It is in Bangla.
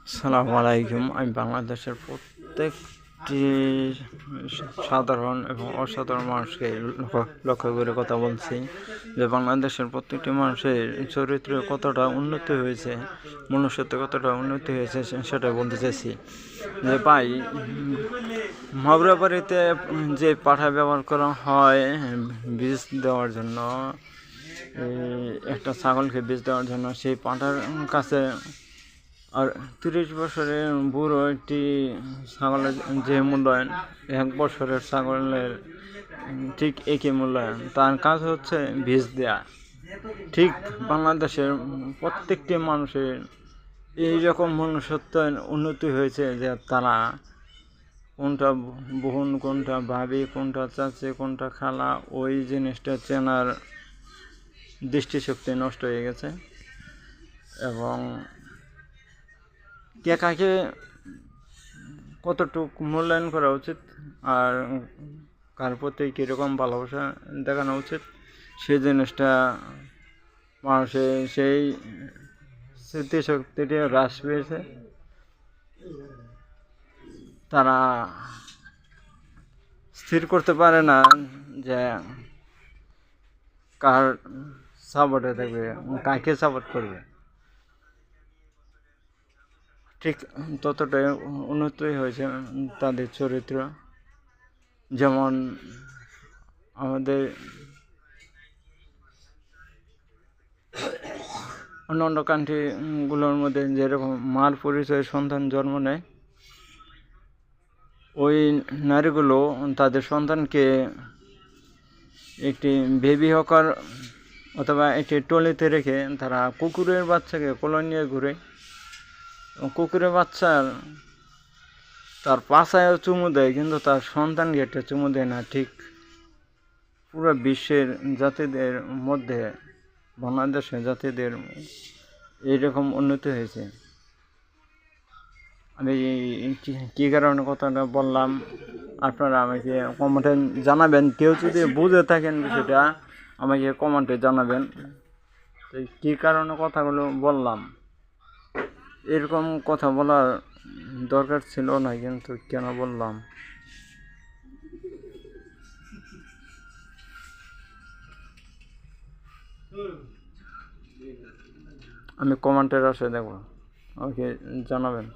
আসসালামু আলাইকুম। আমি বাংলাদেশের প্রত্যেকটি সাধারণ এবং অসাধারণ মানুষকে লক্ষ্য করে কথা বলছি যে বাংলাদেশের প্রত্যেকটি মানুষের চরিত্রে কতটা উন্নতি হয়েছে, মনুষ্যত্বে কতটা উন্নতি হয়েছে সেটা বলতে চাইছি। যে ভাই, মগরা বাড়িতে যে পাঠা ব্যবহার করা হয় বীজ দেওয়ার জন্য, একটা ছাগলকে বীজ দেওয়ার জন্য, সেই পাঁঠার কাছে আর 30 বছরের বুড়ো একটি ছাগলের যে মূল্যায়ন 1 বছরের ছাগলের ঠিক একই মূল্যায়ন। তার কাজ হচ্ছে বীজ দেয়া। ঠিক বাংলাদেশের প্রত্যেকটি মানুষের এইরকম মনুষ্যত্বের উন্নতি হয়েছে যে তারা কোনটা বোন, কোনটা ভাবি, কোনটা চাচি, কোনটা খালা, ওই জিনিসটা চেনার দৃষ্টিশক্তি নষ্ট হয়ে গেছে। এবং কে কাকে কতটুকু মূল্যায়ন করা উচিত আর কার প্রতি কীরকম ভালোবাসা দেখানো উচিত, সেই জিনিসটা মানুষের সেই স্মৃতিশক্তিটি হ্রাস পেয়েছে। তারা স্থির করতে পারে না যে কার সাপোর্টে থাকবে, কাকে সাপোর্ট করবে। ঠিক ততটাই উন্নতি হয়েছে তাদের চরিত্র। যেমন আমাদের অন্য কান্ট্রিগুলোর মধ্যে যেরকম মার পরিচয়ে সন্তান জন্ম নেয়, ওই নারীগুলো তাদের সন্তানকে একটি বেবি হকার অথবা একটি ট্রলিতে রেখে তারা কুকুরের বাচ্চাকে কোলে নিয়ে ঘুরে। কুকুরের বাচ্চার তার পাছায়ও চুমু দেয়, কিন্তু তার সন্তানকে একটা চুমু দেয় না। ঠিক পুরো বিশ্বের জাতিদের মধ্যে বাংলাদেশের জাতিদের এইরকম উন্নতি হয়েছে। আমি কী কারণে কথাটা বললাম আপনারা আমাকে কমেন্টে জানাবেন। কেউ যদি বুঝে থাকেন বিষয়টা আমাকে কমেন্টে জানাবেন। তো কী কারণে কথাগুলো বললাম, এরকম কথা বলার দরকার ছিল না, কিন্তু কেন বললাম। আমি কমেন্টের আশায় দেখব, আমাকে জানাবেন।